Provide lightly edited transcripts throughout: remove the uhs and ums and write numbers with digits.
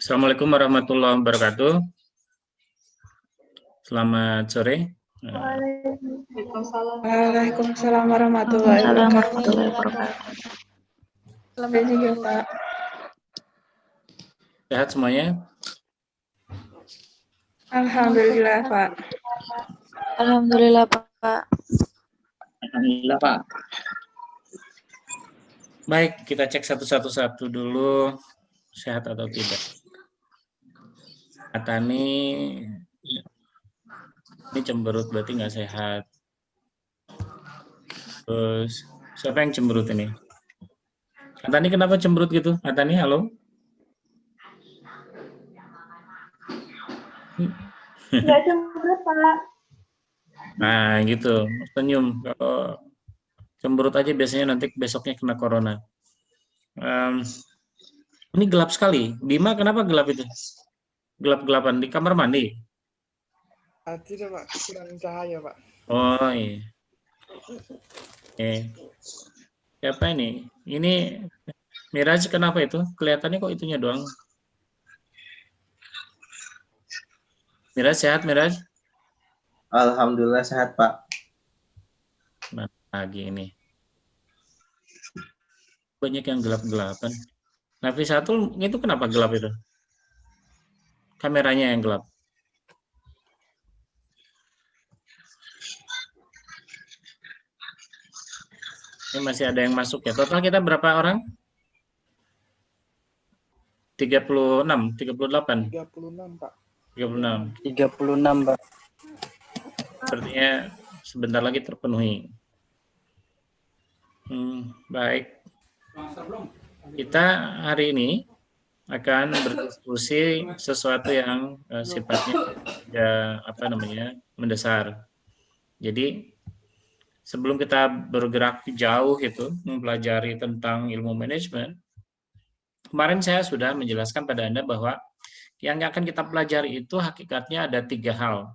Assalamualaikum warahmatullahi wabarakatuh. Selamat sore. Waalaikumsalam warahmatullahi wabarakatuh. Selamat juga, Pak. Sehat semuanya? Alhamdulillah, Pak. Alhamdulillah, Pak. Alhamdulillah, Pak. Baik, kita cek satu dulu sehat atau tidak. Atani ini cemberut berarti nggak sehat. Terus siapa yang cemberut ini? Atani kenapa cemberut gitu? Atani, halo? Nggak cemberut, Pak. Nah, gitu. Senyum. Kalau cemberut aja biasanya nanti besoknya kena corona. Ini gelap sekali. Bima, kenapa gelap itu? Gelap-gelapan di kamar mandi? Tidak, Pak. Kurang cahaya, Pak. Oh, iya. Siapa ini? Ini Miraj, kenapa itu? Kelihatannya kok itunya doang. Miraj, sehat, Miraj? Alhamdulillah sehat, Pak. Nah, lagi ini. Banyak yang gelap-gelapan. Nafisatul, itu kenapa gelap itu? Kameranya yang gelap. Ini masih ada yang masuk ya. Total kita berapa orang? 36, 38. 36, Pak. 36. 36, Pak. Sepertinya sebentar lagi terpenuhi. Baik. Kita hari ini akan berdiskusi sesuatu yang sifatnya mendasar. Jadi sebelum kita bergerak jauh itu mempelajari tentang ilmu manajemen, kemarin saya sudah menjelaskan pada Anda bahwa yang akan kita pelajari itu hakikatnya ada 3 hal.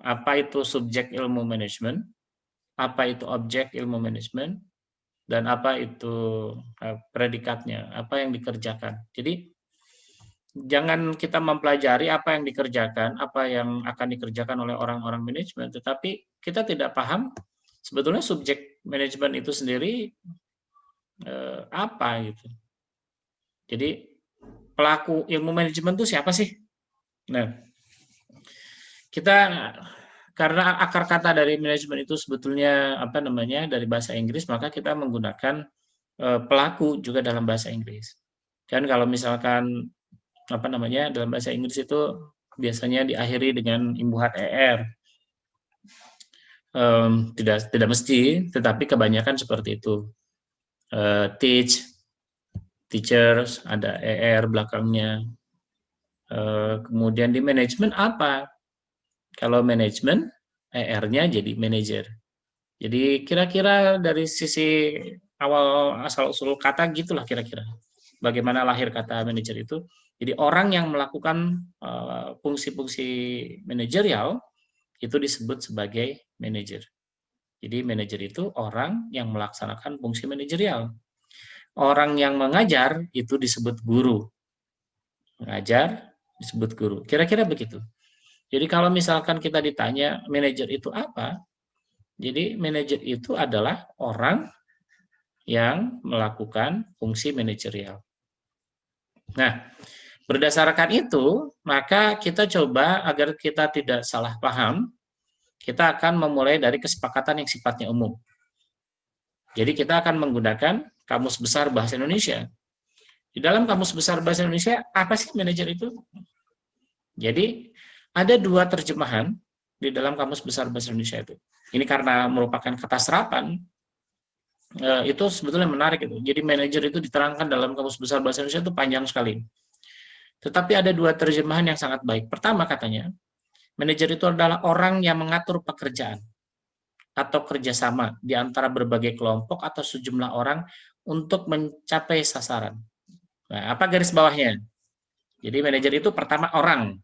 Apa itu subjek ilmu manajemen, apa itu objek ilmu manajemen, dan apa itu predikatnya, apa yang dikerjakan. Jadi jangan kita mempelajari apa yang dikerjakan, apa yang akan dikerjakan oleh orang-orang manajemen, tetapi kita tidak paham sebetulnya subjek manajemen itu sendiri apa gitu. Jadi pelaku ilmu manajemen itu siapa sih? Nah, kita karena akar kata dari manajemen itu sebetulnya dari bahasa Inggris, maka kita menggunakan pelaku juga dalam bahasa Inggris. Dan kalau misalkan dalam bahasa Inggris itu biasanya diakhiri dengan imbuhan er. Tidak mesti, tetapi kebanyakan seperti itu. Teach, teachers, ada ER belakangnya. Kemudian di manajemen apa? Kalau manajemen, ER-nya jadi manager. Jadi kira-kira dari sisi awal asal-usul kata gitulah kira-kira. Bagaimana lahir kata manajer itu. Jadi orang yang melakukan fungsi-fungsi manajerial itu disebut sebagai manajer. Jadi manajer itu orang yang melaksanakan fungsi manajerial. Orang yang mengajar itu disebut guru. Mengajar disebut guru. Kira-kira begitu. Jadi kalau misalkan kita ditanya manajer itu apa? Jadi manajer itu adalah orang yang melakukan fungsi manajerial. Nah, berdasarkan itu, maka kita coba agar kita tidak salah paham, kita akan memulai dari kesepakatan yang sifatnya umum. Jadi kita akan menggunakan Kamus Besar Bahasa Indonesia. Di dalam Kamus Besar Bahasa Indonesia, apa sih manajer itu? Jadi, ada dua terjemahan di dalam Kamus Besar Bahasa Indonesia itu. Ini karena merupakan kata serapan, itu sebetulnya menarik itu. Jadi manajer itu diterangkan dalam Kamus Besar Bahasa Indonesia itu panjang sekali. Tetapi ada dua terjemahan yang sangat baik. Pertama katanya, manajer itu adalah orang yang mengatur pekerjaan atau kerjasama di antara berbagai kelompok atau sejumlah orang untuk mencapai sasaran. Nah, apa garis bawahnya? Jadi manajer itu pertama orang.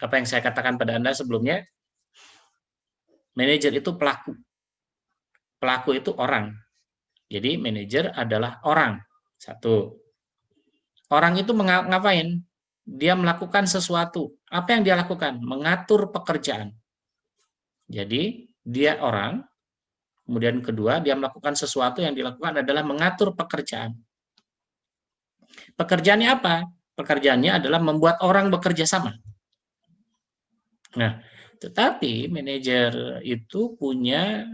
Apa yang saya katakan pada Anda sebelumnya, manajer itu pelaku. Pelaku itu orang. Jadi manajer adalah orang. Satu. Orang itu ngapain? Dia melakukan sesuatu. Apa yang dia lakukan? Mengatur pekerjaan. Jadi dia orang. Kemudian kedua, dia melakukan sesuatu yang dilakukan adalah mengatur pekerjaan. Pekerjaannya apa? Pekerjaannya adalah membuat orang bekerja sama. Nah, tetapi manajer itu punya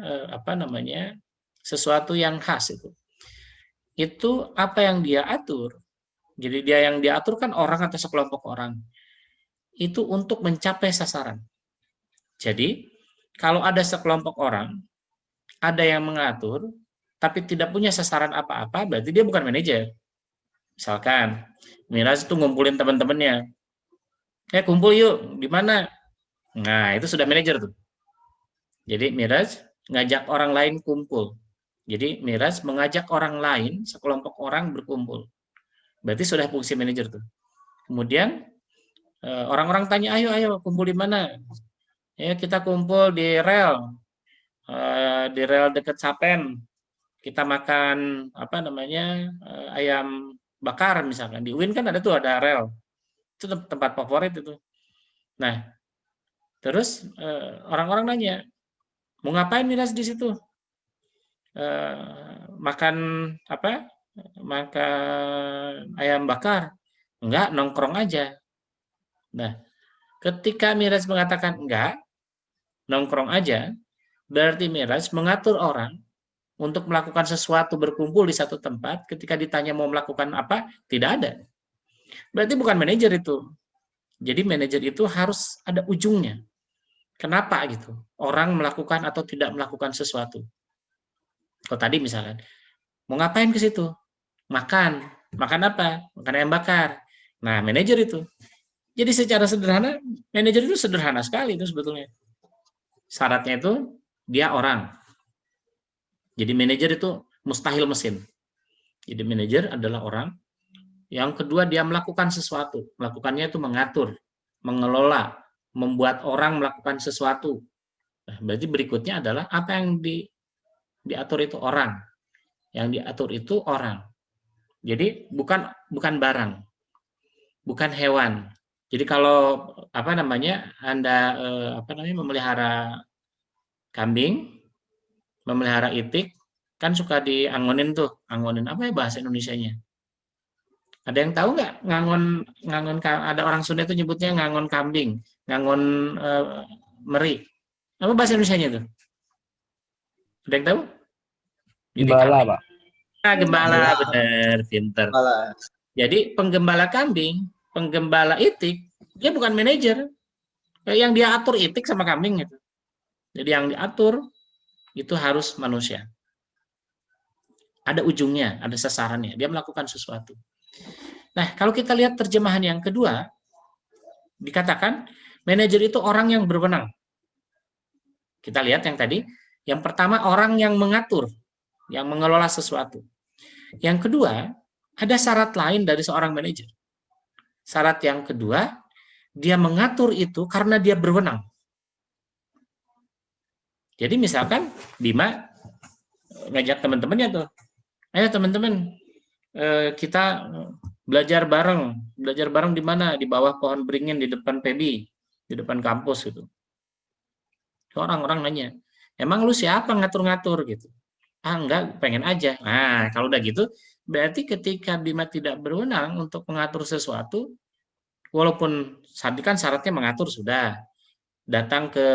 sesuatu yang khas itu. Itu apa yang dia atur. Jadi dia yang diatur kan orang atau sekelompok orang. Itu untuk mencapai sasaran. Jadi kalau ada sekelompok orang, ada yang mengatur, tapi tidak punya sasaran apa-apa, berarti dia bukan manajer. Misalkan, Miras itu ngumpulin teman-temannya. Kumpul yuk, di mana? Nah, itu sudah manajer tuh. Jadi Miras ngajak orang lain kumpul. Jadi Miras mengajak orang lain, sekelompok orang berkumpul. Berarti sudah fungsi manajer tuh. Kemudian orang-orang tanya, ayo kumpul di mana? Ya kita kumpul di rel dekat Sapen. Kita makan ayam bakar misalkan. Di UIN kan ada rel. Itu tempat favorit itu. Nah, terus orang-orang nanya, mau ngapain Miras di situ? Makan ayam bakar? Enggak, nongkrong aja. Nah, ketika Miras mengatakan enggak, nongkrong aja, berarti Miras mengatur orang untuk melakukan sesuatu berkumpul di satu tempat. Ketika ditanya mau melakukan apa, tidak ada. Berarti bukan manajer itu. Jadi manajer itu harus ada ujungnya. Kenapa gitu? Orang melakukan atau tidak melakukan sesuatu. Kalau tadi misalkan, mau ngapain ke situ? Makan. Makan apa? Makan ayam bakar. Nah, manajer itu. Jadi secara sederhana, manajer itu sederhana sekali itu sebetulnya. Syaratnya itu, dia orang. Jadi manajer itu mustahil mesin. Jadi manajer adalah orang. Yang kedua, dia melakukan sesuatu. Melakukannya itu mengatur, mengelola, membuat orang melakukan sesuatu. Nah, berarti berikutnya adalah apa yang diatur itu orang. Yang diatur itu orang. Jadi bukan barang, bukan hewan. Jadi kalau Anda memelihara kambing, memelihara itik, kan suka diangonin tuh. Angonin apa ya bahasa Indonesianya? Ada yang tahu nggak ngangon ada orang Sunda itu nyebutnya ngangon kambing, ngangon meri. Apa bahasa Indonesianya tuh? Ada yang tahu? Gembala, Pak. Gembala, benar, pinter. Jadi penggembala kambing, penggembala itik, dia bukan manajer. Yang dia atur itik sama kambing itu. Jadi yang diatur itu harus manusia. ada ujungnya, ada sasarannya. Dia melakukan sesuatu. Nah, kalau kita lihat terjemahan yang kedua, dikatakan manajer itu orang yang berwenang. Kita lihat yang tadi, yang pertama orang yang mengatur, yang mengelola sesuatu. Yang kedua, ada syarat lain dari seorang manajer. Syarat yang kedua, dia mengatur itu karena dia berwenang. Jadi misalkan Bima ngajak teman-temannya tuh, ayo teman-teman, kita belajar bareng di mana? Di bawah pohon beringin di depan PB, di depan kampus gitu. Orang-orang nanya, emang lu siapa ngatur-ngatur gitu? Ah enggak, pengen aja. Nah kalau udah gitu, berarti ketika Bima tidak berwenang untuk mengatur sesuatu, walaupun tadi kan syaratnya mengatur sudah, datang ke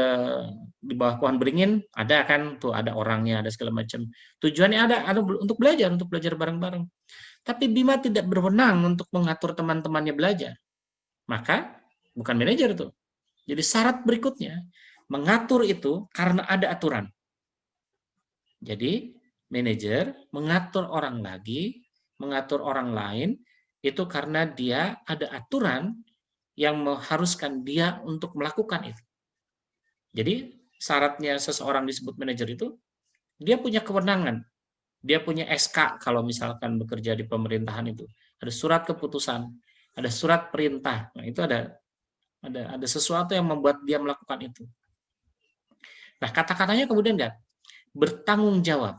di bawah pohon beringin ada kan tuh, ada orangnya, ada segala macam. Tujuannya ada untuk belajar bareng-bareng. Tapi Bima tidak berwenang untuk mengatur teman-temannya belajar. Maka bukan manajer tuh. Jadi syarat berikutnya, mengatur itu karena ada aturan. Jadi manajer mengatur orang lagi, mengatur orang lain itu karena dia ada aturan yang mengharuskan dia untuk melakukan itu. Jadi syaratnya seseorang disebut manajer itu, dia punya kewenangan, dia punya SK kalau misalkan bekerja di pemerintahan itu. Ada surat keputusan, ada surat perintah. Nah, itu ada sesuatu yang membuat dia melakukan itu. Nah, kata-katanya kemudian enggak bertanggung jawab.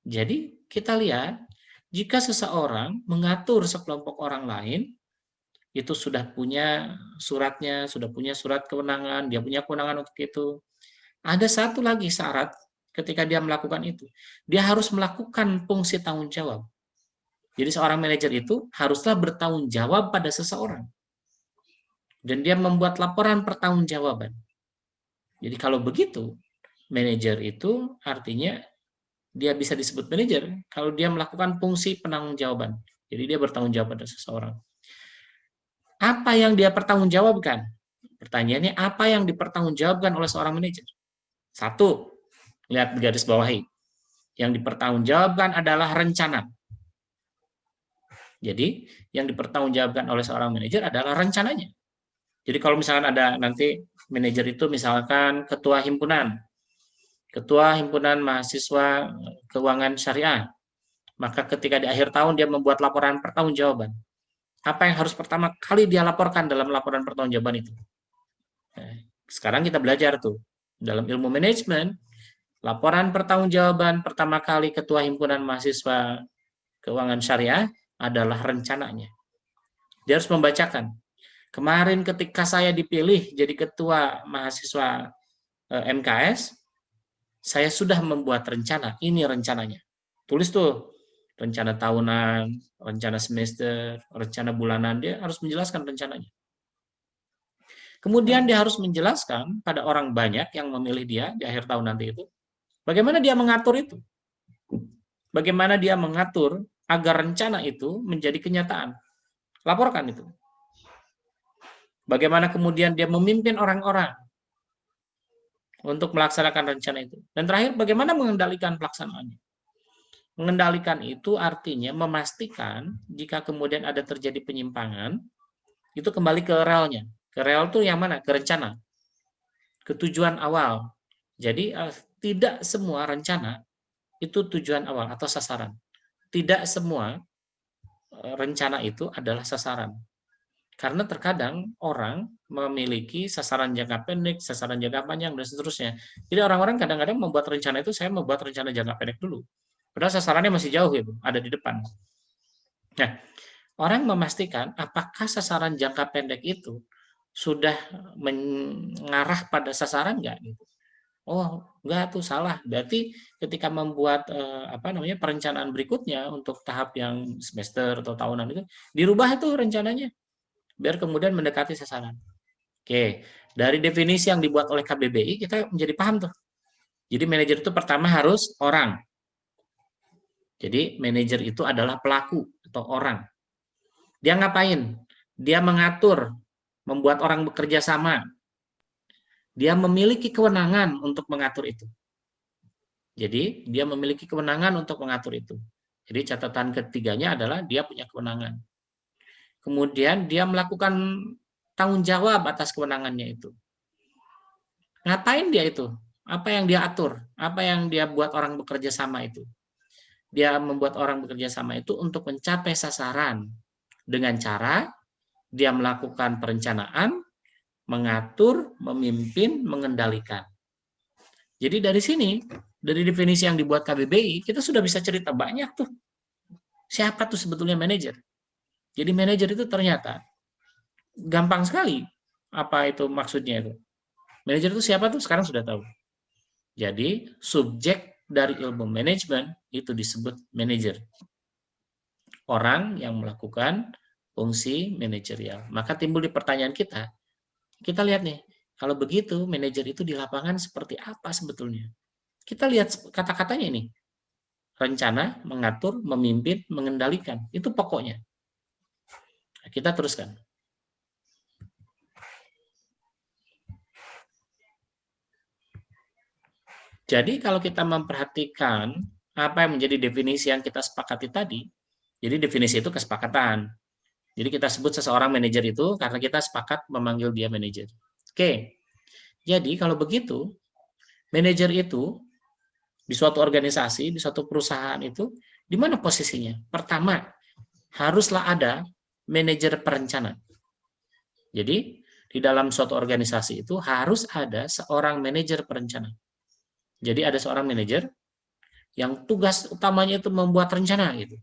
Jadi kita lihat, jika seseorang mengatur sekelompok orang lain, itu sudah punya suratnya, sudah punya surat kewenangan, dia punya kewenangan untuk itu. Ada satu lagi syarat ketika dia melakukan itu, dia harus melakukan fungsi tanggung jawab. Jadi seorang manajer itu haruslah bertanggung jawab pada seseorang. Dan dia membuat laporan pertanggungjawaban. Jadi kalau begitu, manajer itu artinya dia bisa disebut manajer kalau dia melakukan fungsi penanggung-jawaban. Jadi dia bertanggung jawab pada seseorang. Apa yang dia pertanggungjawabkan? Pertanyaannya, apa yang dipertanggungjawabkan oleh seorang manajer? Satu, lihat di garis bawahi. Yang dipertanggungjawabkan adalah rencana. Jadi, yang dipertanggungjawabkan oleh seorang manajer adalah rencananya. Jadi kalau misalkan ada nanti manajer itu misalkan ketua himpunan mahasiswa keuangan syariah, maka ketika di akhir tahun dia membuat laporan pertanggungjawaban. Apa yang harus pertama kali dia laporkan dalam laporan pertanggungjawaban itu? Nah, sekarang kita belajar tuh dalam ilmu manajemen, laporan pertanggungjawaban pertama kali ketua himpunan mahasiswa keuangan syariah adalah rencananya. Dia harus membacakan. Kemarin ketika saya dipilih jadi ketua mahasiswa MKS, saya sudah membuat rencana. Ini rencananya. Tulis tuh. Rencana tahunan, rencana semester, rencana bulanan, dia harus menjelaskan rencananya. Kemudian dia harus menjelaskan pada orang banyak yang memilih dia di akhir tahun nanti itu, bagaimana dia mengatur itu. Bagaimana dia mengatur agar rencana itu menjadi kenyataan. Laporkan itu. Bagaimana kemudian dia memimpin orang-orang untuk melaksanakan rencana itu. Dan terakhir, bagaimana mengendalikan pelaksanaannya. Mengendalikan itu artinya memastikan jika kemudian ada terjadi penyimpangan, itu kembali ke relnya. Ke rel itu yang mana? Ke rencana. Ke tujuan awal. Jadi tidak semua rencana itu tujuan awal atau sasaran. Tidak semua rencana itu adalah sasaran. Karena terkadang orang memiliki sasaran jangka pendek, sasaran jangka panjang, dan seterusnya. Jadi orang-orang kadang-kadang membuat rencana itu, saya membuat rencana jangka pendek dulu. Padahal sasarannya masih jauh itu, ada di depan. Nah, orang memastikan apakah sasaran jangka pendek itu sudah mengarah pada sasaran nggak? Gitu. Oh, enggak tuh salah. Berarti ketika membuat perencanaan berikutnya untuk tahap yang semester atau tahunan itu dirubah tuh rencananya biar kemudian mendekati sasaran. Oke, dari definisi yang dibuat oleh KBBI kita menjadi paham tuh. Jadi manajer itu pertama harus orang. Jadi manajer itu adalah pelaku atau orang. Dia ngapain? Dia mengatur, membuat orang bekerja sama. Dia memiliki kewenangan untuk mengatur itu. Jadi dia memiliki kewenangan untuk mengatur itu. Jadi catatan ketiganya adalah dia punya kewenangan. Kemudian dia melakukan tanggung jawab atas kewenangannya itu. Ngapain dia itu? Apa yang dia atur? Apa yang dia buat orang bekerja sama itu? Dia membuat orang bekerja sama itu untuk mencapai sasaran dengan cara dia melakukan perencanaan, mengatur, memimpin, mengendalikan. Jadi dari sini, dari definisi yang dibuat KBBI, kita sudah bisa cerita banyak tuh. Siapa tuh sebetulnya manajer? Jadi manajer itu ternyata gampang sekali. Apa itu maksudnya itu? Manajer itu siapa tuh? Sekarang sudah tahu. Jadi subjek dari ilmu manajemen itu disebut manajer. Orang yang melakukan fungsi manajerial. Maka timbul di pertanyaan kita lihat nih, kalau begitu manajer itu di lapangan seperti apa sebetulnya? Kita lihat kata-katanya ini. Rencana, mengatur, memimpin, mengendalikan. Itu pokoknya. Kita teruskan. Jadi kalau kita memperhatikan apa yang menjadi definisi yang kita sepakati tadi, jadi definisi itu kesepakatan. Jadi kita sebut seseorang manajer itu karena kita sepakat memanggil dia manajer. Oke. Jadi kalau begitu, manajer itu di suatu organisasi, di suatu perusahaan itu, di mana posisinya? Pertama, haruslah ada manajer perencana. Jadi, di dalam suatu organisasi itu harus ada seorang manajer perencana. Jadi, ada seorang manajer yang tugas utamanya itu membuat rencana gitu.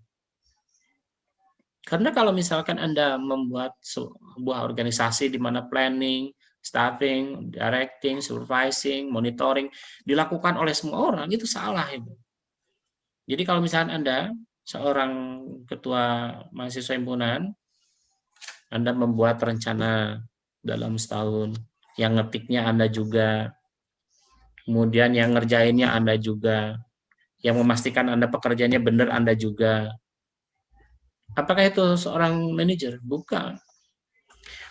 Karena kalau misalkan Anda membuat sebuah organisasi di mana planning, staffing, directing, supervising, monitoring dilakukan oleh semua orang, itu salah itu. Jadi kalau misalkan Anda seorang ketua mahasiswa himpunan, Anda membuat rencana dalam setahun, yang ngetiknya Anda juga, kemudian yang ngerjainnya Anda juga, yang memastikan Anda pekerjaannya benar Anda juga. Apakah itu seorang manajer? Bukan.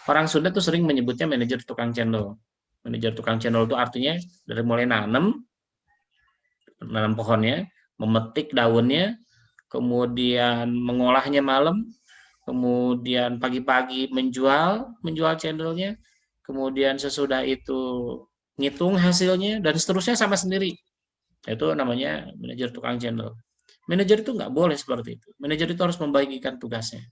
Orang Sunda tuh sering menyebutnya manajer tukang cendol. Manajer tukang cendol itu artinya dari mulai nanam pohonnya, memetik daunnya, kemudian mengolahnya malam, kemudian pagi-pagi menjual cendolnya, kemudian sesudah itu ngitung hasilnya, dan seterusnya sama sendiri. Itu namanya manajer tukang cendol. Manajer itu nggak boleh seperti itu. Manajer itu harus membagikan tugasnya.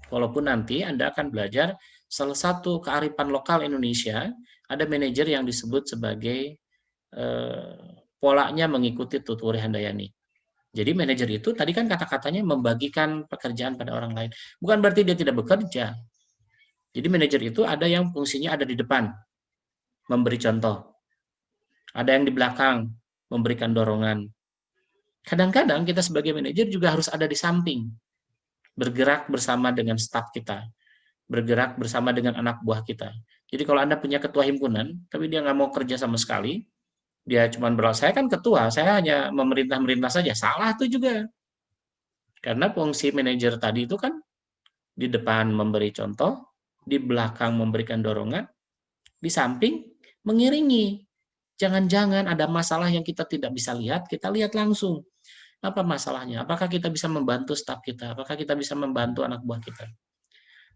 Walaupun nanti Anda akan belajar salah satu kearifan lokal Indonesia, ada manajer yang disebut sebagai polanya mengikuti tuturi handayani. Jadi manajer itu tadi kan kata-katanya membagikan pekerjaan pada orang lain. Bukan berarti dia tidak bekerja. Jadi manajer itu ada yang fungsinya ada di depan, memberi contoh. Ada yang di belakang, memberikan dorongan. Kadang-kadang kita sebagai manajer juga harus ada di samping, bergerak bersama dengan staf kita, bergerak bersama dengan anak buah kita. Jadi kalau Anda punya ketua himpunan, tapi dia nggak mau kerja sama sekali, dia cuma berlaku, saya kan ketua, saya hanya memerintah-merintah saja, salah itu juga. Karena fungsi manajer tadi itu kan di depan memberi contoh, di belakang memberikan dorongan, di samping mengiringi. Jangan-jangan ada masalah yang kita tidak bisa lihat, kita lihat langsung. Apa masalahnya? Apakah kita bisa membantu staf kita? Apakah kita bisa membantu anak buah kita?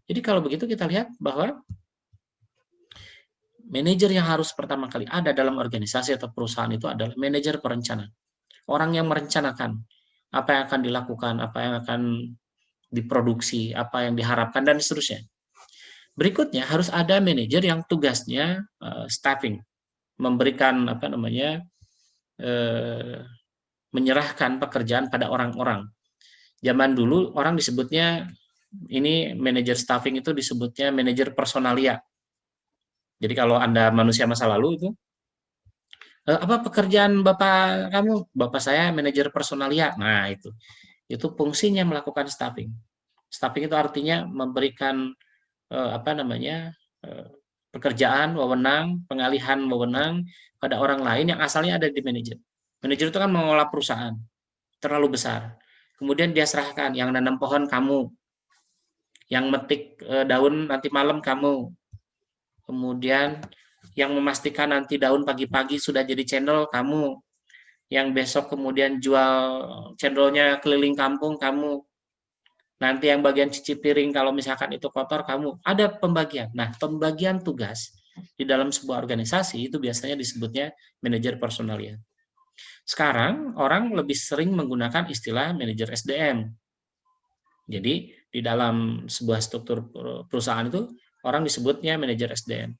Jadi kalau begitu kita lihat bahwa manajer yang harus pertama kali ada dalam organisasi atau perusahaan itu adalah manajer perencana. Orang yang merencanakan apa yang akan dilakukan, apa yang akan diproduksi, apa yang diharapkan, dan seterusnya. Berikutnya harus ada manajer yang tugasnya staffing, memberikan menyerahkan pekerjaan pada orang-orang. Zaman dulu orang disebutnya ini manajer staffing itu disebutnya manajer personalia. Jadi kalau Anda manusia masa lalu itu apa pekerjaan Bapak kamu? Bapak saya manajer personalia. Nah, itu fungsinya melakukan staffing. Staffing itu artinya memberikan pekerjaan, wewenang, pengalihan wewenang pada orang lain yang asalnya ada di manajer. Manajer itu kan mengelola perusahaan terlalu besar. Kemudian dia serahkan, yang nanam pohon kamu, yang metik daun nanti malam kamu, kemudian yang memastikan nanti daun pagi-pagi sudah jadi channel kamu, yang besok kemudian jual cendolnya keliling kampung kamu, nanti yang bagian cuci piring kalau misalkan itu kotor kamu, ada pembagian. Nah, pembagian tugas di dalam sebuah organisasi itu biasanya disebutnya manajer personalia. Sekarang orang lebih sering menggunakan istilah manajer SDM. Jadi di dalam sebuah struktur perusahaan itu orang disebutnya manajer SDM.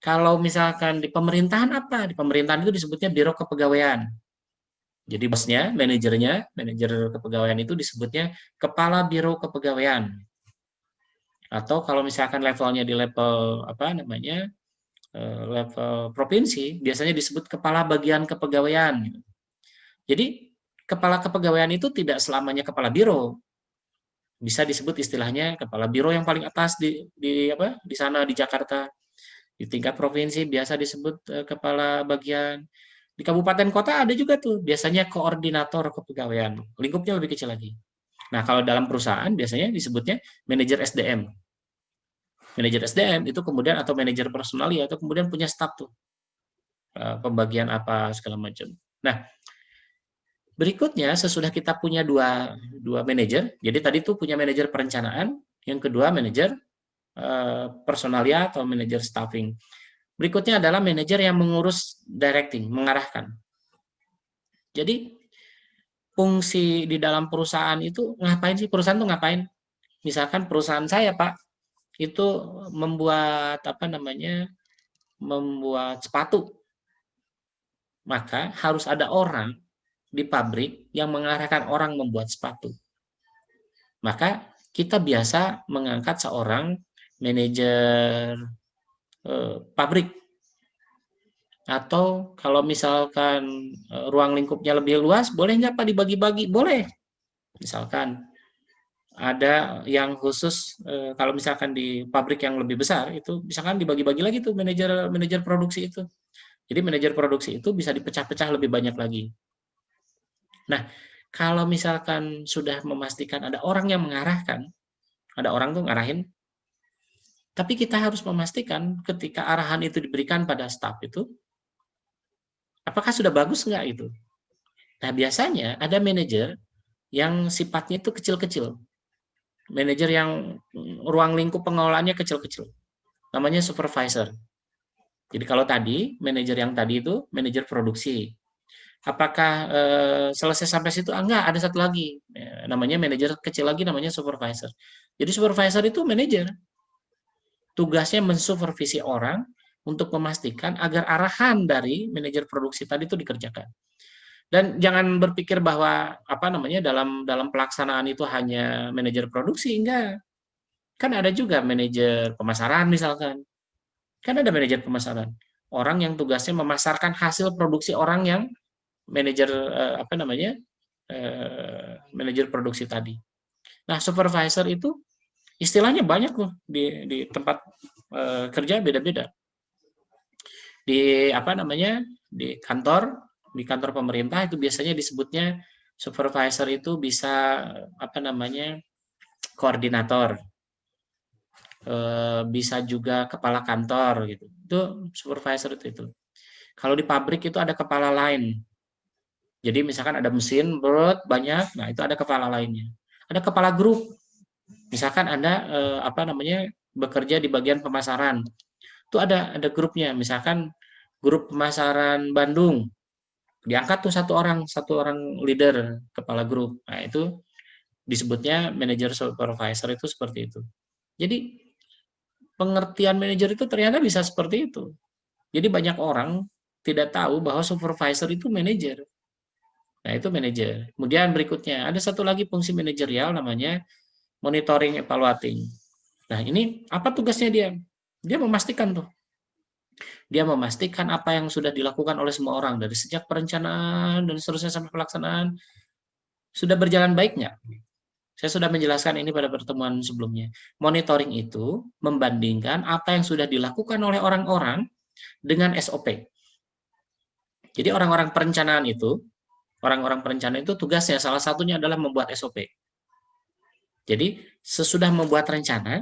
Kalau misalkan di pemerintahan apa? Di pemerintahan itu disebutnya biro kepegawaian. Jadi bosnya, manajer kepegawaian itu disebutnya kepala biro kepegawaian. Atau kalau misalkan levelnya di level level provinsi, biasanya disebut kepala bagian kepegawaian. Jadi kepala kepegawaian itu tidak selamanya kepala biro. Bisa disebut istilahnya kepala biro yang paling atas di sana di Jakarta. Di tingkat provinsi biasa disebut kepala bagian. Di kabupaten kota ada juga tuh, biasanya koordinator kepegawaian. Lingkupnya lebih kecil lagi. Nah, kalau dalam perusahaan biasanya disebutnya manajer SDM. Manajer SDM itu kemudian atau manajer personalia atau kemudian punya staf tuh. Pembagian apa segala macam. Nah, berikutnya sesudah kita punya dua manajer, jadi tadi tuh punya manajer perencanaan, yang kedua manajer personalia atau manajer staffing. Berikutnya adalah manajer yang mengurus directing, mengarahkan. Jadi fungsi di dalam perusahaan itu ngapain sih? Perusahaan itu ngapain? Misalkan perusahaan saya, Pak, itu membuat membuat sepatu. Maka harus ada orang di pabrik yang mengarahkan orang membuat sepatu. Maka kita biasa mengangkat seorang manajer pabrik, atau kalau misalkan ruang lingkupnya lebih luas, boleh nggak Pak dibagi-bagi? Boleh. Misalkan ada yang khusus kalau misalkan di pabrik yang lebih besar itu misalkan dibagi-bagi lagi tuh manajer produksi itu. Jadi manajer produksi itu bisa dipecah-pecah lebih banyak lagi. Nah, kalau misalkan sudah memastikan ada orang yang mengarahkan, ada orang tuh ngarahin, tapi kita harus memastikan ketika arahan itu diberikan pada staf itu, apakah sudah bagus nggak itu? Nah, biasanya ada manajer yang sifatnya itu kecil-kecil. Manajer yang ruang lingkup pengelolaannya kecil-kecil. Namanya supervisor. Jadi kalau tadi, manajer yang tadi itu manajer produksi. Apakah selesai sampai situ? Enggak, ada satu lagi. Namanya manajer kecil lagi, namanya supervisor. Jadi supervisor itu manajer. Tugasnya mensupervisi orang untuk memastikan agar arahan dari manajer produksi tadi itu dikerjakan. Dan jangan berpikir bahwa dalam pelaksanaan itu hanya manajer produksi, enggak. Kan ada juga manajer pemasaran misalkan. Kan ada manajer pemasaran. Orang yang tugasnya memasarkan hasil produksi orang yang manajer manajer produksi tadi. Nah, supervisor itu istilahnya banyak loh di tempat kerja beda-beda. Di di kantor pemerintah itu biasanya disebutnya supervisor itu bisa koordinator, bisa juga kepala kantor gitu. Itu supervisor itu. Kalau di pabrik itu ada kepala lain. Jadi misalkan ada mesin banyak, nah itu ada kepala lainnya. Ada kepala grup. Misalkan Anda bekerja di bagian pemasaran. Itu ada grupnya, misalkan grup pemasaran Bandung. Diangkat tuh satu orang leader, kepala grup. Nah, itu disebutnya manajer supervisor itu seperti itu. Jadi pengertian manajer itu ternyata bisa seperti itu. Jadi banyak orang tidak tahu bahwa supervisor itu manajer. Nah, itu manajer. Kemudian berikutnya, ada satu lagi fungsi manajerial namanya monitoring evaluating. Nah, ini apa tugasnya dia? Dia memastikan tuh. Dia memastikan apa yang sudah dilakukan oleh semua orang dari sejak perencanaan dan seterusnya sampai pelaksanaan sudah berjalan baik nggak? Saya sudah menjelaskan ini pada pertemuan sebelumnya. Monitoring itu membandingkan apa yang sudah dilakukan oleh orang-orang dengan SOP. Jadi orang-orang perencanaan itu tugasnya salah satunya adalah membuat SOP. Jadi sesudah membuat rencana,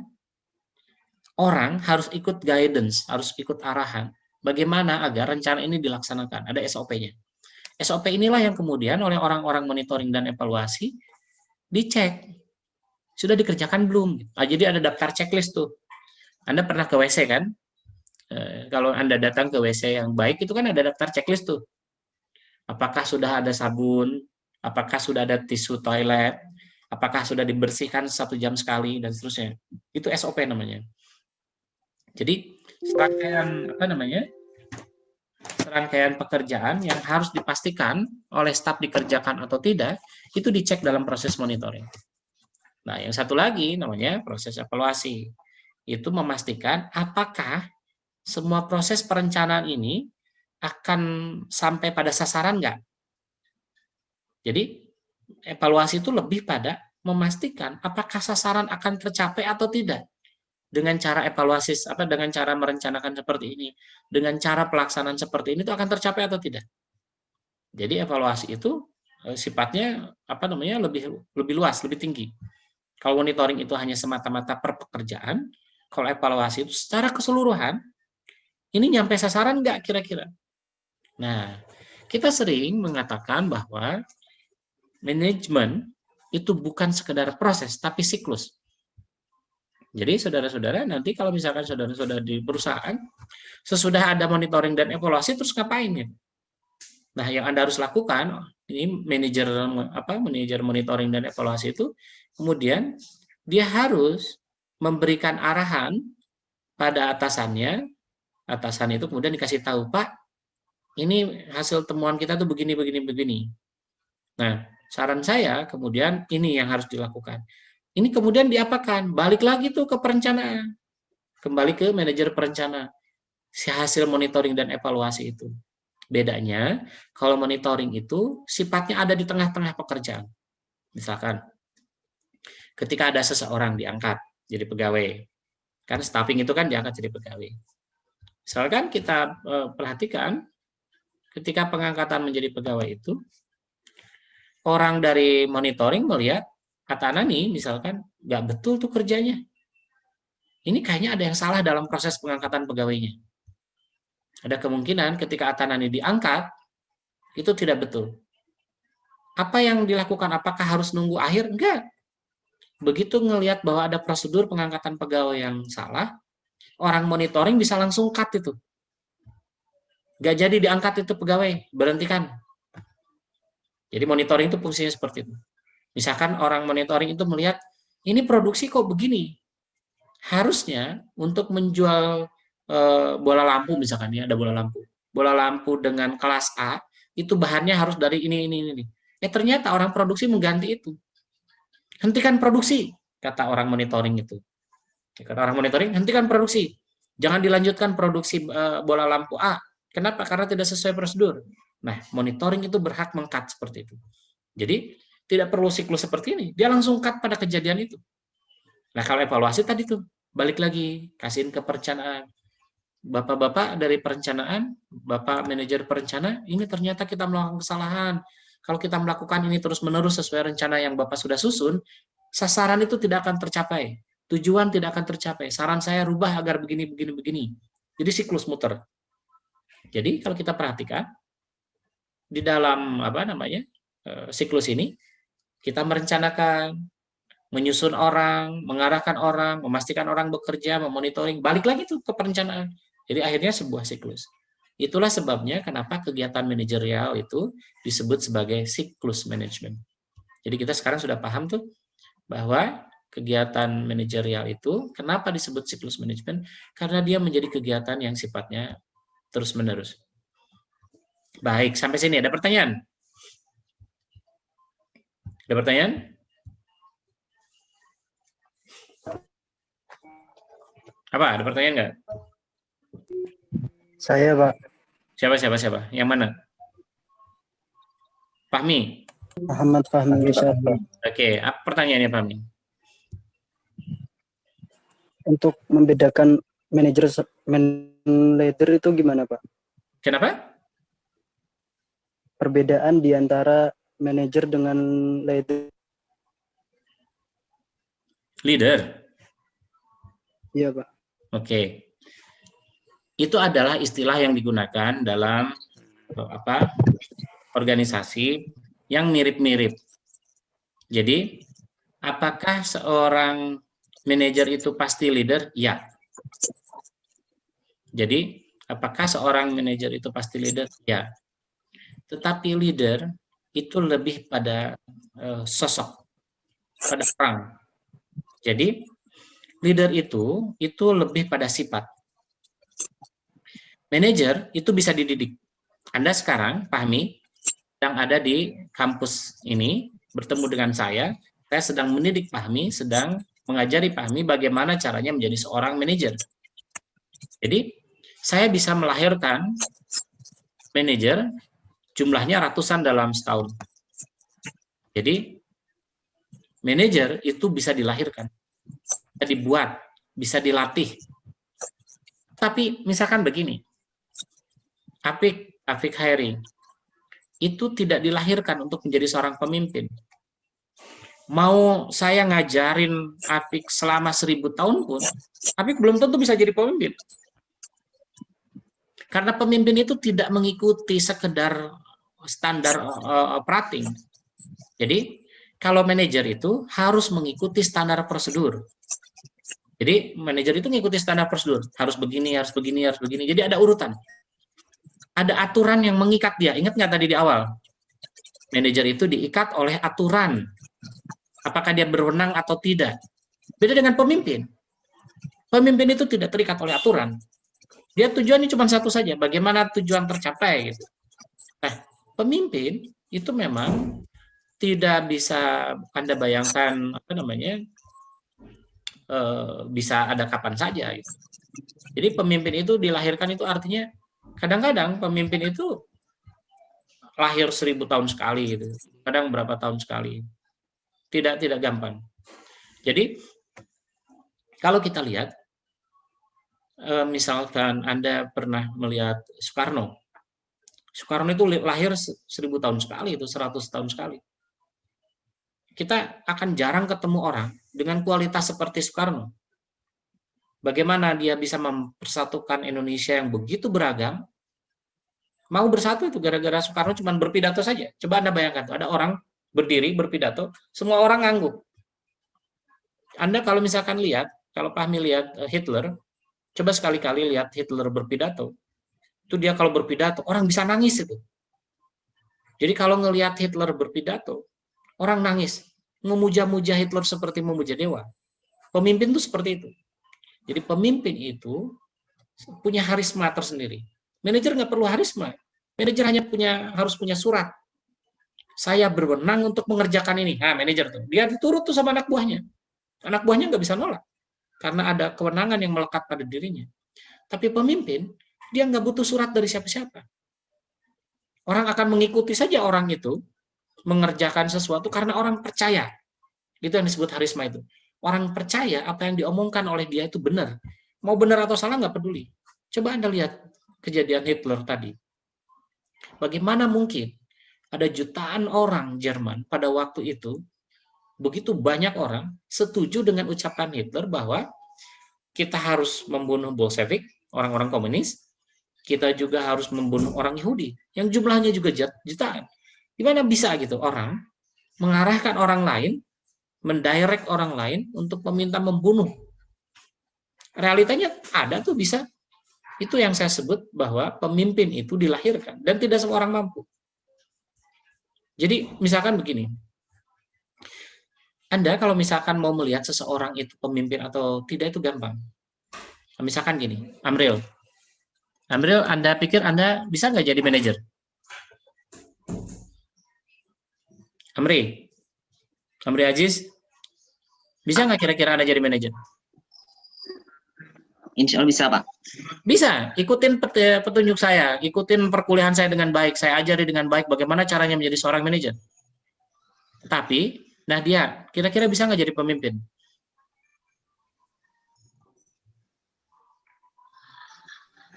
orang harus ikut guidance, harus ikut arahan. Bagaimana agar rencana ini dilaksanakan? Ada SOP-nya. SOP inilah yang kemudian oleh orang-orang monitoring dan evaluasi dicek. Sudah dikerjakan belum? Jadi ada daftar checklist tuh. Anda pernah ke WC kan? Kalau Anda datang ke WC yang baik itu kan ada daftar checklist tuh. Apakah sudah ada sabun? Apakah sudah ada tisu toilet? Apakah sudah dibersihkan 1 jam sekali dan seterusnya? Itu SOP namanya. Jadi serangkaian pekerjaan yang harus dipastikan oleh staf dikerjakan atau tidak, itu dicek dalam proses monitoring. Nah, yang satu lagi namanya proses evaluasi. Itu memastikan apakah semua proses perencanaan ini akan sampai pada sasaran nggak? Jadi, evaluasi itu lebih pada memastikan apakah sasaran akan tercapai atau tidak. Dengan cara evaluasi dengan cara merencanakan seperti ini, dengan cara pelaksanaan seperti ini itu akan tercapai atau tidak. Jadi evaluasi itu sifatnya lebih luas, lebih tinggi. Kalau monitoring itu hanya semata-mata per pekerjaan, kalau evaluasi itu secara keseluruhan ini nyampe sasaran nggak kira-kira. Nah, kita sering mengatakan bahwa manajemen itu bukan sekedar proses tapi siklus. Jadi saudara-saudara nanti kalau misalkan saudara-saudara di perusahaan sesudah ada monitoring dan evaluasi terus ngapain ya? Nah, yang Anda harus lakukan ini manajer monitoring dan evaluasi itu kemudian dia harus memberikan arahan pada atasannya. Atasan itu kemudian dikasih tahu, "Pak, ini hasil temuan kita tuh begini begini begini." Nah, saran saya kemudian ini yang harus dilakukan. Ini kemudian diapakan? Balik lagi tuh ke perencanaan. Kembali ke manajer perencana. Si hasil monitoring dan evaluasi itu. Bedanya, kalau monitoring itu sifatnya ada di tengah-tengah pekerjaan. Misalkan, ketika ada seseorang diangkat jadi pegawai. Kan staffing itu kan diangkat jadi pegawai. Misalkan kita perhatikan, ketika pengangkatan menjadi pegawai itu, orang dari monitoring melihat, kata Anani misalkan nggak betul tuh kerjanya. Ini kayaknya ada yang salah dalam proses pengangkatan pegawainya. Ada kemungkinan ketika Atanani diangkat itu tidak betul. Apa yang dilakukan? Apakah harus nunggu akhir? Enggak. Begitu ngelihat bahwa ada prosedur pengangkatan pegawai yang salah, orang monitoring bisa langsung cut itu. Nggak jadi diangkat itu pegawai, berhentikan. Jadi monitoring itu fungsinya seperti itu. Misalkan orang monitoring itu melihat, ini produksi kok begini. Harusnya untuk menjual bola lampu misalkan ya, ada bola lampu. Bola lampu dengan kelas A, itu bahannya harus dari ini. Ternyata orang produksi mengganti itu. Hentikan produksi, kata orang monitoring itu. Kata orang monitoring, hentikan produksi. Jangan dilanjutkan produksi bola lampu A. Kenapa? Karena tidak sesuai prosedur. Nah, monitoring itu berhak meng-cut seperti itu. Jadi, tidak perlu siklus seperti ini. Dia langsung cut pada kejadian itu. Nah, kalau evaluasi tadi tuh, balik lagi, kasihin ke perencanaan. Bapak-bapak dari perencanaan, Bapak manajer perencana, ini ternyata kita melakukan kesalahan. Kalau kita melakukan ini terus-menerus sesuai rencana yang Bapak sudah susun, sasaran itu tidak akan tercapai. Tujuan tidak akan tercapai. Saran saya rubah agar begini. Jadi siklus muter. Jadi kalau kita perhatikan, di dalam siklus ini, kita merencanakan, menyusun orang, mengarahkan orang, memastikan orang bekerja, memonitoring, balik lagi tuh ke perencanaan. Jadi akhirnya sebuah siklus. Itulah sebabnya kenapa kegiatan manajerial itu disebut sebagai siklus manajemen. Jadi kita sekarang sudah paham tuh bahwa kegiatan manajerial itu kenapa disebut siklus manajemen? Karena dia menjadi kegiatan yang sifatnya terus-menerus. Baik, sampai sini ada pertanyaan? Ada pertanyaan? Apa? Ada pertanyaan nggak? Saya, Pak. Siapa? Yang mana? Fahmi? Muhammad Fahmi Rishad, Pak. Oke, apa pertanyaannya Fahmi? Untuk membedakan manajer leader itu gimana, Pak? Kenapa? Perbedaan di antara manajer dengan leader. Leader? Iya, Pak. Oke. Itu adalah istilah yang digunakan dalam organisasi yang mirip-mirip. Jadi, apakah seorang manajer itu pasti leader? Ya. Jadi, apakah seorang manajer itu pasti leader? Ya. Tetapi leader itu lebih pada sosok, pada orang. Jadi, leader itu lebih pada sifat. Manajer itu bisa dididik. Anda sekarang, Fahmi, yang ada di kampus ini, bertemu dengan saya sedang mendidik Fahmi, sedang mengajari Fahmi bagaimana caranya menjadi seorang manajer. Jadi, saya bisa melahirkan manajer, jumlahnya ratusan dalam setahun. Jadi, manajer itu bisa dilahirkan, bisa dibuat, bisa dilatih. Tapi, misalkan begini, Afik Hairi, itu tidak dilahirkan untuk menjadi seorang pemimpin. Mau saya ngajarin Afik selama 1000 tahun pun, Afik belum tentu bisa jadi pemimpin. Karena pemimpin itu tidak mengikuti sekedar standar operating. Jadi, kalau manajer itu harus mengikuti standar prosedur. Jadi, manajer itu mengikuti standar prosedur. Harus begini, harus begini, harus begini. Jadi, ada urutan. Ada aturan yang mengikat dia. Ingat nggak tadi di awal? Manajer itu diikat oleh aturan. Apakah dia berwenang atau tidak? Beda dengan pemimpin. Pemimpin itu tidak terikat oleh aturan. Dia tujuannya cuma satu saja, bagaimana tujuan tercapai gitu. Nah, pemimpin itu memang tidak bisa Anda bayangkan bisa ada kapan saja gitu. Jadi pemimpin itu dilahirkan itu artinya kadang-kadang pemimpin itu lahir 1000 tahun sekali gitu. Kadang berapa tahun sekali. Tidak gampang. Jadi kalau kita lihat misalkan Anda pernah melihat Soekarno. Soekarno itu lahir 1000 tahun sekali, itu 100 tahun sekali. Kita akan jarang ketemu orang dengan kualitas seperti Soekarno. Bagaimana dia bisa mempersatukan Indonesia yang begitu beragam, mau bersatu itu gara-gara Soekarno cuma berpidato saja. Coba Anda bayangkan, ada orang berdiri berpidato, semua orang ngangguk. Anda kalau misalkan lihat, kalau Fahmi lihat Hitler, coba sekali-kali lihat Hitler berpidato. Itu dia kalau berpidato, orang bisa nangis itu. Jadi kalau ngelihat Hitler berpidato, orang nangis. Memuja-muja Hitler seperti memuja dewa. Pemimpin itu seperti itu. Jadi pemimpin itu punya harisma tersendiri. Manajer nggak perlu harisma. Manajer hanya harus punya surat. Saya berwenang untuk mengerjakan ini. Nah, manajer tuh. Dia diturut tuh sama anak buahnya. Anak buahnya nggak bisa nolak. Karena ada kewenangan yang melekat pada dirinya. Tapi pemimpin, dia nggak butuh surat dari siapa-siapa. Orang akan mengikuti saja orang itu mengerjakan sesuatu karena orang percaya. Itu yang disebut harisma itu. Orang percaya apa yang diomongkan oleh dia itu benar. Mau benar atau salah nggak peduli. Coba Anda lihat kejadian Hitler tadi. Bagaimana mungkin ada jutaan orang Jerman pada waktu itu, begitu banyak orang setuju dengan ucapan Hitler bahwa kita harus membunuh Bolshevik, orang-orang komunis, kita juga harus membunuh orang Yahudi, yang jumlahnya juga jutaan. Gimana bisa gitu orang mengarahkan orang lain, mendirect orang lain untuk meminta membunuh? Realitanya ada tuh bisa. Itu yang saya sebut bahwa pemimpin itu dilahirkan dan tidak semua orang mampu. Jadi misalkan begini, Anda kalau misalkan mau melihat seseorang itu pemimpin atau tidak itu gampang. Misalkan gini, Amril, Anda pikir Anda bisa nggak jadi manajer? Amri Aziz, bisa nggak kira-kira Anda jadi manajer? Insya Allah bisa, Pak. Bisa, ikutin petunjuk saya, ikutin perkuliahan saya dengan baik, saya ajari dengan baik bagaimana caranya menjadi seorang manajer. Tapi, nah dia, kira-kira bisa nggak jadi pemimpin?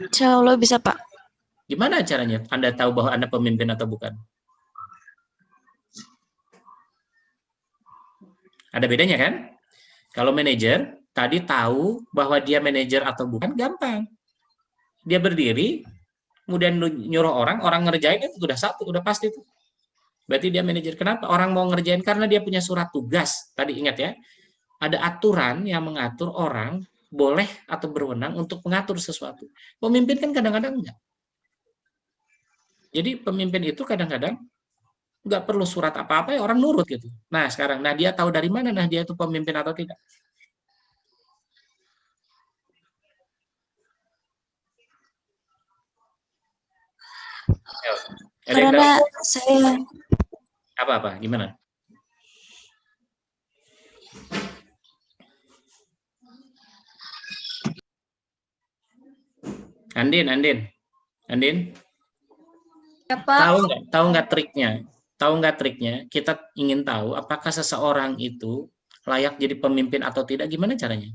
Insya Allah bisa, Pak. Gimana caranya Anda tahu bahwa Anda pemimpin atau bukan? Ada bedanya kan? Kalau manajer, tadi tahu bahwa dia manajer atau bukan, gampang. Dia berdiri, kemudian lu nyuruh orang ngerjain itu udah satu, udah pasti itu. Berarti dia manajer. Kenapa? Orang mau ngerjain karena dia punya surat tugas. Tadi ingat ya, ada aturan yang mengatur orang boleh atau berwenang untuk mengatur sesuatu. Pemimpin kan kadang-kadang enggak. Jadi pemimpin itu kadang-kadang nggak perlu surat apa-apa, ya orang nurut gitu. Nah sekarang, nah dia tahu dari mana nah dia itu pemimpin atau tidak? Ada yang Karena tahu? saya Apa-apa? Gimana? Andin. Ya, Pak. Tahu nggak triknya? Tahu nggak triknya? Kita ingin tahu apakah seseorang itu layak jadi pemimpin atau tidak. Gimana caranya?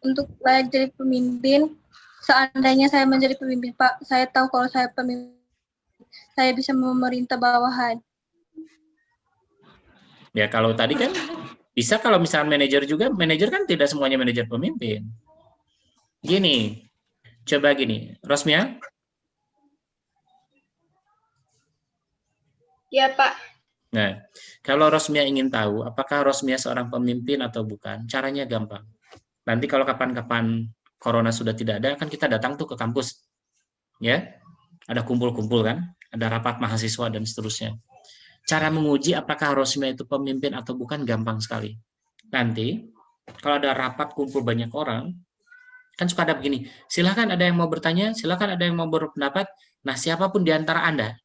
Untuk layak jadi pemimpin, seandainya saya menjadi pemimpin, Pak, saya tahu kalau saya pemimpin, saya bisa memerintah bawahan. Ya kalau tadi kan bisa kalau misalnya manajer juga, manajer kan tidak semuanya manajer pemimpin. Gini, coba gini, Rosmia. Ya, Pak. Nah, kalau Rosmia ingin tahu apakah Rosmia seorang pemimpin atau bukan, caranya gampang. Nanti kalau kapan-kapan corona sudah tidak ada, kan kita datang tuh ke kampus. Ya, ada kumpul-kumpul kan, ada rapat mahasiswa dan seterusnya. Cara menguji apakah Rosmia itu pemimpin atau bukan gampang sekali. Nanti, kalau ada rapat kumpul banyak orang, kan suka ada begini, silakan ada yang mau bertanya, silakan ada yang mau berpendapat. Nah, siapapun di antara Anda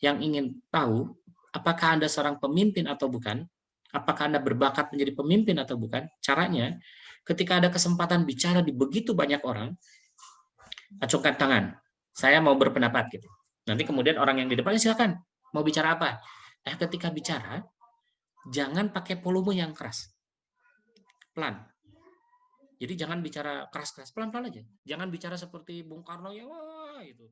yang ingin tahu apakah Anda seorang pemimpin atau bukan, apakah Anda berbakat menjadi pemimpin atau bukan, caranya ketika ada kesempatan bicara di begitu banyak orang, acungkan tangan, saya mau berpendapat gitu. Nanti kemudian orang yang di depannya silakan, mau bicara apa? Nah, ketika bicara, jangan pakai volume yang keras. Pelan. Jadi jangan bicara keras-keras, pelan-pelan aja. Jangan bicara seperti Bung Karno ya, wah gitu.